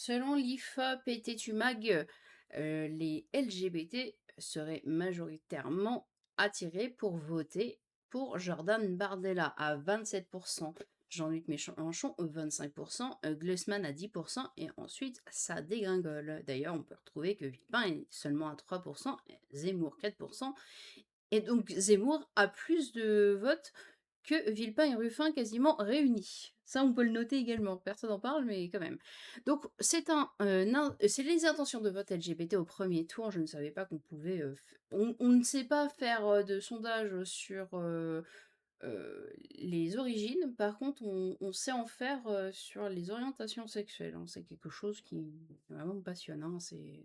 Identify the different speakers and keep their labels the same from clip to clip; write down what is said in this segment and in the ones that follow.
Speaker 1: Selon l'IFOP et Tétumag, les LGBT seraient majoritairement attirés pour voter pour Jordan Bardella à 27%, Jean-Luc Mélenchon 25%, Glucksmann à 10% et ensuite ça dégringole. D'ailleurs, on peut retrouver que Villepin est seulement à 3%, Zemmour 4%, et donc Zemmour a plus de votes que Villepin et Ruffin quasiment réunis. Ça, on peut le noter également. Personne n'en parle, mais quand même. Donc, c'est les intentions de vote LGBT au premier tour. Je ne savais pas qu'on pouvait. On ne sait pas faire de sondage sur les origines. Par contre, on sait en faire sur les orientations sexuelles, hein. C'est quelque chose qui vraiment me passionne, hein.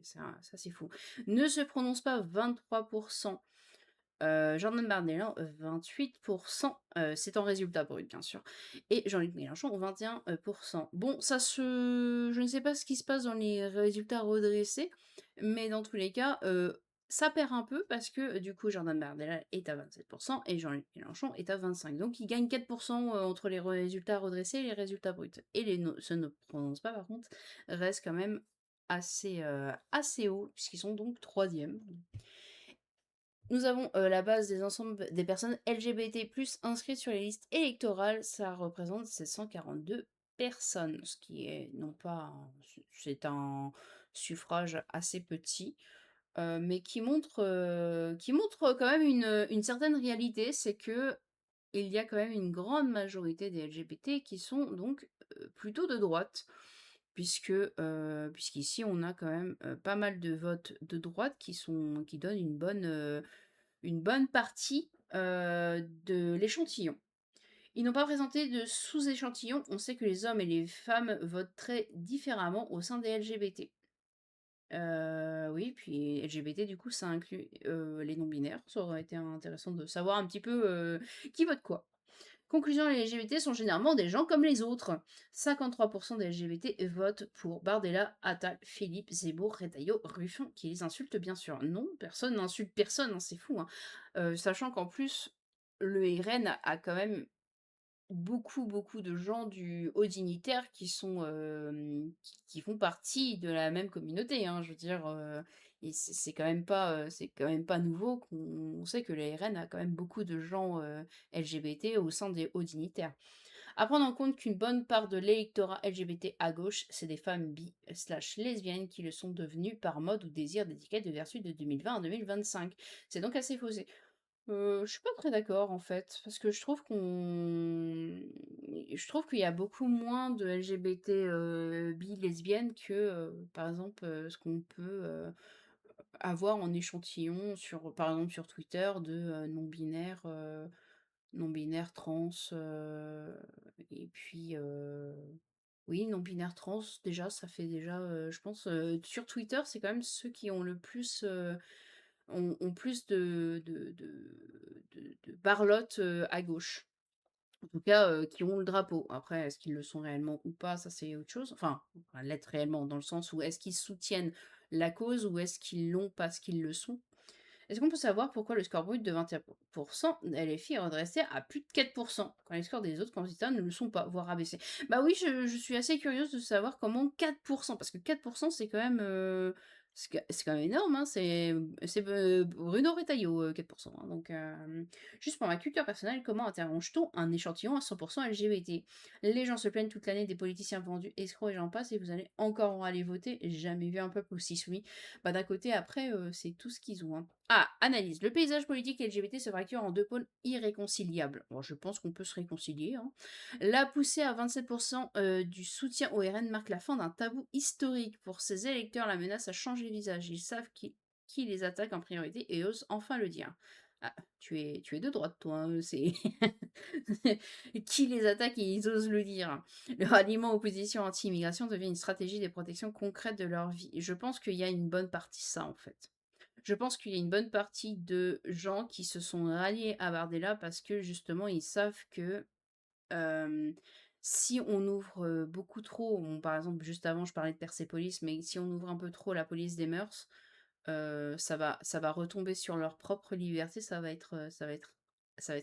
Speaker 1: Ça, c'est fou. Ne se prononce pas 23%. Jordan Bardella, 28%, c'est en résultat brut, bien sûr, et Jean-Luc Mélenchon, 21%. Bon, je ne sais pas ce qui se passe dans les résultats redressés, mais dans tous les cas, ça perd un peu parce que, du coup, Jordan Bardella est à 27% et Jean-Luc Mélenchon est à 25%. Donc, il gagne 4% entre les résultats redressés et les résultats bruts. Et ceux ne prononcent pas, par contre, restent quand même assez hauts, puisqu'ils sont donc troisième. Nous avons la base des ensembles des personnes LGBT+ inscrites sur les listes électorales. Ça représente 742 personnes, ce qui est non pas c'est un suffrage assez petit, mais qui montre quand même une certaine réalité. C'est que il y a quand même une grande majorité des LGBT qui sont donc plutôt de droite, puisqu'ici on a quand même pas mal de votes de droite qui donnent une bonne partie de l'échantillon. Ils n'ont pas présenté de sous-échantillon. On sait que les hommes et les femmes votent très différemment au sein des LGBT. Oui, puis LGBT, du coup, ça inclut les non-binaires. Ça aurait été intéressant de savoir un petit peu qui vote quoi. Conclusion, les LGBT sont généralement des gens comme les autres. 53% des LGBT votent pour Bardella, Attal, Philippe, Zemmour, Retailleau, Ruffin, qui les insultent bien sûr. Non, personne n'insulte personne, hein, c'est fou, hein. Sachant qu'en plus, le RN a quand même beaucoup, beaucoup de gens du haut dignitaire qui font partie de la même communauté, hein. Je veux dire, et c'est quand même pas nouveau qu'on sait que le RN a quand même beaucoup de gens, LGBT au sein des hauts dignitaires. À prendre en compte qu'une bonne part de l'électorat LGBT à gauche, c'est des femmes bi/lesbiennes qui le sont devenues par mode ou désir d'étiquette de versus de 2020 à 2025. C'est donc assez faussé. Je suis pas très d'accord en fait, parce que je trouve qu'il y a beaucoup moins de LGBT, bi, lesbiennes que, par exemple, ce qu'on peut, avoir en échantillon par exemple sur Twitter de, non-binaires, trans, et puis, oui, non-binaires, trans, déjà, ça fait déjà, je pense, sur Twitter, c'est quand même ceux qui ont le plus, ont plus de barlottes, à gauche. En tout cas, qui ont le drapeau. Après, est-ce qu'ils le sont réellement ou pas, ça c'est autre chose. Enfin, l'être réellement dans le sens où est-ce qu'ils soutiennent la cause ou est-ce qu'ils l'ont parce qu'ils le sont? Est-ce qu'on peut savoir pourquoi le score brut de 21% LFI est redressé à plus de 4% quand les scores des autres candidats ne le sont pas, voire abaissés? Bah oui, je suis assez curieuse de savoir comment 4%, parce que 4% c'est quand même, c'est quand même énorme, hein, c'est Bruno Retailleau, 4%, hein, donc juste pour ma culture personnelle, comment interroge-t-on un échantillon à 100% LGBT? Les gens se plaignent toute l'année des politiciens vendus, escrocs et j'en passe, et vous allez encore aller voter? J'ai jamais vu un peuple aussi soumis. Bah, d'un côté, après, c'est tout ce qu'ils ont, hein. Ah, analyse. Le paysage politique LGBT se fracture en deux pôles irréconciliables. Bon, je pense qu'on peut se réconcilier, hein. La poussée à 27% du soutien au RN marque la fin d'un tabou historique. Pour ces électeurs, la menace a changé de visage. Ils savent qui les attaque en priorité et osent enfin le dire. Ah, tu es de droite, toi, hein, c'est qui les attaque et ils osent le dire. Le ralliement opposition anti-immigration devient une stratégie de protection concrète de leur vie. Et je pense qu'il y a une bonne partie ça, en fait. Je pense qu'il y a une bonne partie de gens qui se sont ralliés à Bardella parce que justement ils savent que euh, si on ouvre beaucoup trop, par exemple juste avant je parlais de Persépolis, mais si on ouvre un peu trop la police des mœurs, ça va retomber sur leur propre liberté, ça va être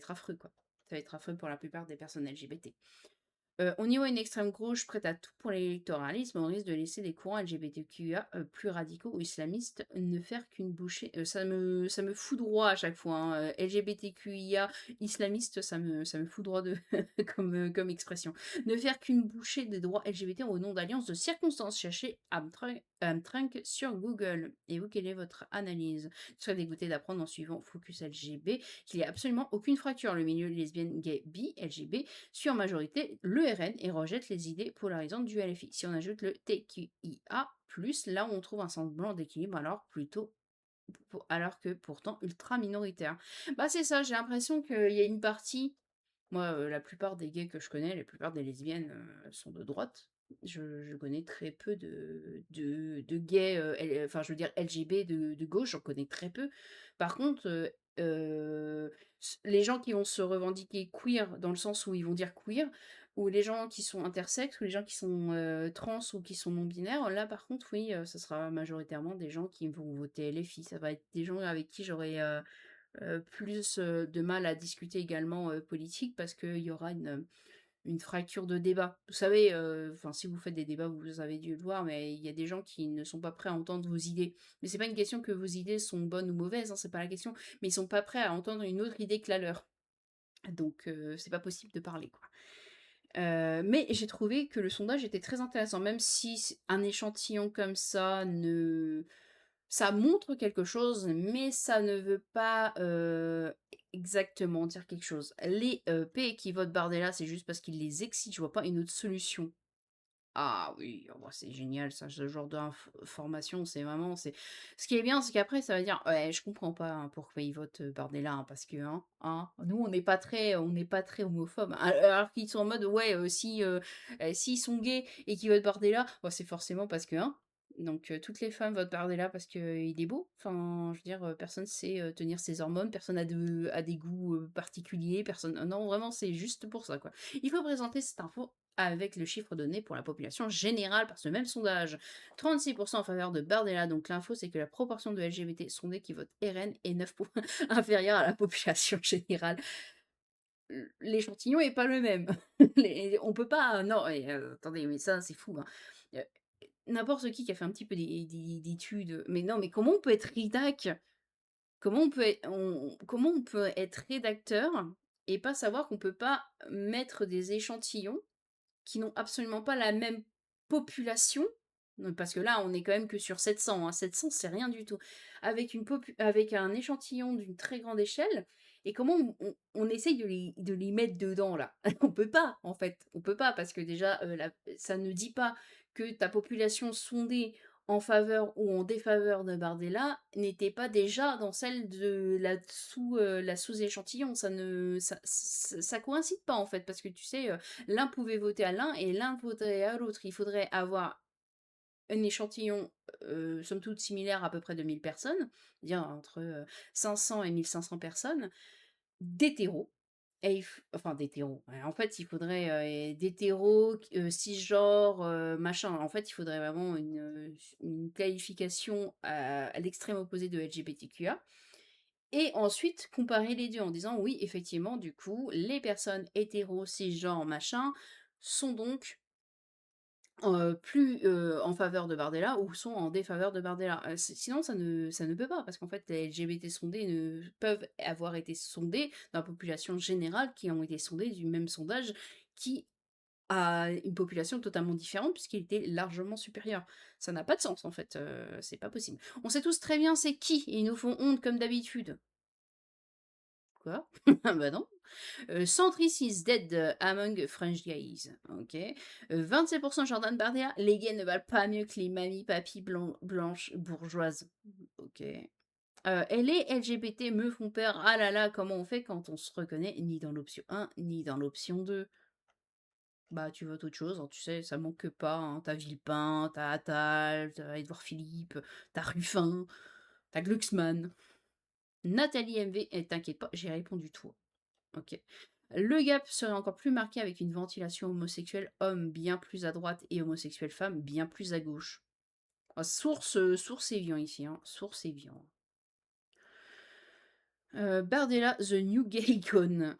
Speaker 1: affreux quoi. Ça va être affreux pour la plupart des personnes LGBT. On y voit une extrême gauche prête à tout pour l'électoralisme, on risque de laisser des courants LGBTQIA, plus radicaux ou islamistes ne faire qu'une bouchée ça me foudroie à chaque fois, hein, LGBTQIA, islamiste, ça me foudroie de comme expression. Ne faire qu'une bouchée des droits LGBT au nom d'alliances de circonstances. Cherchez Hamtramck sur Google. Et vous, quelle est votre analyse? Je serais dégoûté d'apprendre en suivant Focus LGB qu'il n'y a absolument aucune fracture. Le milieu lesbienne, gay, bi, LGB suit en majorité le RN et rejette les idées polarisantes du LFI. Si on ajoute le TQIA+, là où on trouve un semblant d'équilibre, alors que pourtant ultra minoritaire. Bah c'est ça, j'ai l'impression qu'il y a une partie, moi la plupart des gays que je connais, la plupart des lesbiennes sont de droite. Je connais très peu de gays, enfin je veux dire LGB de gauche, j'en connais très peu. Par contre, les gens qui vont se revendiquer queer, dans le sens où ils vont dire queer, ou les gens qui sont intersexes, ou les gens qui sont trans ou qui sont non-binaires, là par contre, oui, ça sera majoritairement des gens qui vont voter LFI. Ça va être des gens avec qui j'aurai plus de mal à discuter également politique parce qu'il y aura une fracture de débat. Vous savez, enfin si vous faites des débats, vous avez dû le voir, mais il y a des gens qui ne sont pas prêts à entendre vos idées. Mais c'est pas une question que vos idées sont bonnes ou mauvaises, hein, c'est pas la question, mais ils sont pas prêts à entendre une autre idée que la leur. Donc c'est pas possible de parler, quoi. Mais j'ai trouvé que le sondage était très intéressant, même si un échantillon comme ça ne ça montre quelque chose, mais ça ne veut pas, exactement dire quelque chose. Les, P qui votent Bardella, c'est juste parce qu'ils les excitent, je vois pas une autre solution. Ah oui, oh bah, c'est génial ça, ce genre d'information, c'est vraiment ce qui est bien, c'est qu'après ça va dire: «Ouais, je comprends pas, hein, pourquoi ils votent, Bardella, hein, parce que, nous on n'est pas très homophobes». Alors qu'ils sont en mode: «Ouais, s'ils sont gays et qu'ils votent Bardella, bah, c'est forcément parce que, donc toutes les femmes votent Bardella parce qu'il est beau». Enfin, je veux dire, personne sait, tenir ses hormones, personne a des goûts, particuliers, personne non, vraiment, c'est juste pour ça, quoi. Il faut présenter cette info avec le chiffre donné pour la population générale par ce même sondage. 36% en faveur de Bardella, donc l'info c'est que la proportion de LGBT sondés qui votent RN est 9 points inférieure à la population générale. L'échantillon est pas le même. On peut pas, non, attendez, mais ça c'est fou, hein. Euh, N'importe qui a fait un petit peu d'études, mais non, mais comment on peut être rédac? Comment on peut être rédacteur et pas savoir qu'on peut pas mettre des échantillons qui n'ont absolument pas la même population, parce que là, on est quand même que sur 700, hein. 700, c'est rien du tout. Avec un échantillon d'une très grande échelle, et comment on essaye de les mettre dedans, là? On peut pas, en fait. On peut pas, parce que déjà, ça ne dit pas que ta population sondée en faveur ou en défaveur de Bardella n'était pas déjà dans celle de la sous-échantillon. Ça coïncide pas, en fait, parce que tu sais, l'un pouvait voter à l'un et l'un voterait à l'autre. Il faudrait avoir un échantillon, somme toute similaire à peu près de 1000 personnes, dire entre 500 et 1500 personnes, d'hétéros. Enfin d'hétéros. En fait, il faudrait d'hétéros, cisgenres, machin. En fait, il faudrait vraiment une qualification à l'extrême opposé de LGBTQA. Et ensuite, comparer les deux en disant oui, effectivement, du coup, les personnes hétéros, cisgenres, machin, sont donc plus en faveur de Bardella ou sont en défaveur de Bardella. Sinon, ça ne peut pas, parce qu'en fait, les LGBT sondés peuvent avoir été sondés dans la population générale, qui ont été sondés du même sondage, qui a une population totalement différente, puisqu'il était largement supérieur. Ça n'a pas de sens, en fait, c'est pas possible. On sait tous très bien c'est qui, et ils nous font honte comme d'habitude. Quoi? Bah non. Centris is dead among French gays. Ok. 27% Jordan Bardella. Les gays ne valent pas mieux que les mamies papy blanches bourgeoises. Ok. Les LGBT me font peur. Ah là là, comment on fait quand on se reconnaît ni dans l'option 1 ni dans l'option 2? Bah, tu votes autre chose, hein, tu sais, ça manque pas, hein. T'as Villepin, t'as Attal, t'as Édouard Philippe, t'as Ruffin, t'as Glucksmann. Nathalie MV, t'inquiète pas, j'ai répondu tout. OK. Le gap serait encore plus marqué avec une ventilation homosexuelle homme bien plus à droite et homosexuelle femme bien plus à gauche. Ah, source Evian ici, hein. Source Evian. Bardella, The New Gay Icon.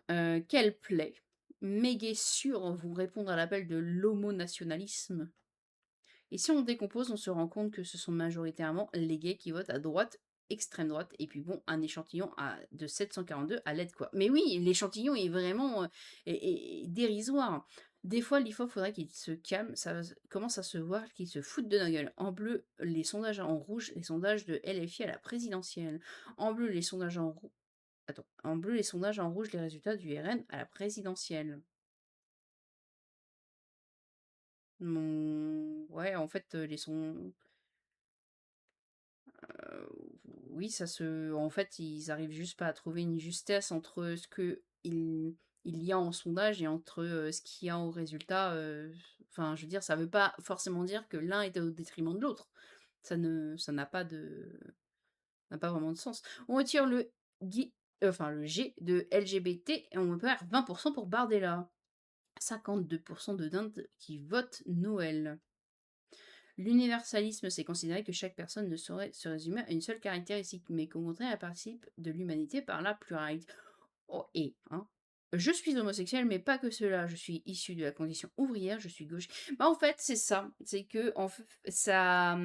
Speaker 1: Quelle plaie. méga sûrs vont répondre à l'appel de l'homonationalisme. Et si on décompose, on se rend compte que ce sont majoritairement les gays qui votent à droite, extrême droite, et puis bon, un échantillon de 742 à l'aide, quoi. Mais oui, l'échantillon est vraiment est dérisoire. Des fois, l'IFOP, faudrait qu'il se calme, commence à se voir qu'il se fout de notre gueule. En bleu, les sondages en rouge, les sondages de LFI à la présidentielle. En bleu, les sondages en rouge. Attends, en bleu, les sondages en rouge, les résultats du RN à la présidentielle. Ouais, en fait, Heu, oui, en fait, ils arrivent juste pas à trouver une justesse entre ce qu'il y a en sondage et entre, ce qu'il y a au résultat, enfin, je veux dire, ça veut pas forcément dire que l'un est au détriment de l'autre. Ça n'a pas vraiment de sens. On retire le G de LGBT et on perd 20 pour Bardella. 52 de dindes qui votent Noël. L'universalisme, c'est considérer que chaque personne ne saurait se résumer à une seule caractéristique, mais qu'au contraire, elle participe de l'humanité par la pluralité. Oh, et, hein, je suis homosexuel, mais pas que cela. Je suis issu de la condition ouvrière, je suis gauche. Bah, en fait, c'est ça. C'est que ça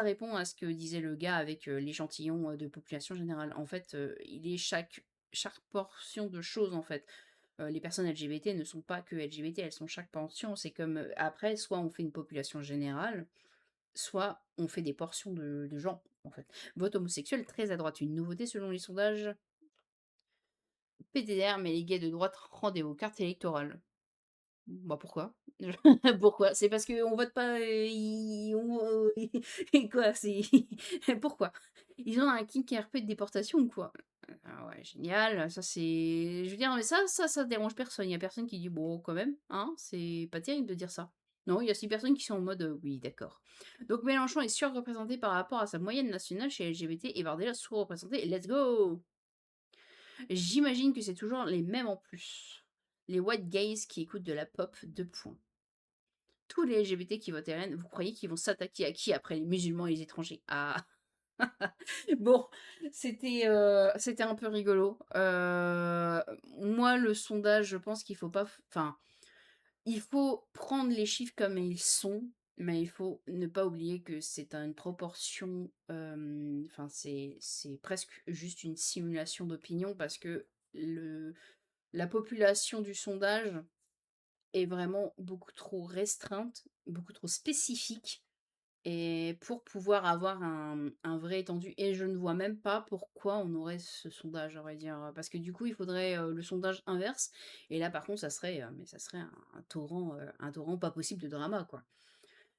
Speaker 1: répond à ce que disait le gars avec l'échantillon de population générale. En fait, il est chaque portion de choses, en fait. Les personnes LGBT ne sont pas que LGBT, elles sont chaque portion. C'est comme, après, soit on fait une population générale, soit on fait des portions de gens, en fait. Vote homosexuel très à droite, une nouveauté selon les sondages. PDR, mais les gays de droite, rendez-vous, carte électorale. Bah, pourquoi? Pourquoi? C'est parce qu'on vote pas, et quoi? C'est pourquoi? Ils ont un kink RP de déportation ou quoi? Ah ouais, génial, ça c'est je veux dire, mais ça dérange personne. Il y a personne qui dit: «Bon, quand même, hein, c'est pas terrible de dire ça». Non, il y a 6 personnes qui sont en mode: «Oui, d'accord». Donc Mélenchon est surreprésenté par rapport à sa moyenne nationale chez LGBT et Bardella sous-représenté. Let's go! J'imagine que c'est toujours les mêmes en plus. Les white gays qui écoutent de la pop, 2 points. Tous les LGBT qui votent RN, vous croyez qu'ils vont s'attaquer à qui après les musulmans et les étrangers? Ah! Bon, c'était un peu rigolo. Moi, le sondage, je pense qu'il faut pas enfin, il faut prendre les chiffres comme ils sont, mais il faut ne pas oublier que c'est une proportion, enfin, c'est presque juste une simulation d'opinion parce que la population du sondage est vraiment beaucoup trop restreinte, beaucoup trop spécifique et pour pouvoir avoir un vrai étendu et je ne vois même pas pourquoi on aurait ce sondage, à vrai dire, parce que du coup, il faudrait, le sondage inverse et là, par contre, ça serait un torrent pas possible de drama, quoi.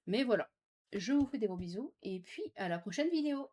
Speaker 1: Mais voilà, je vous fais des gros bisous et puis à la prochaine vidéo.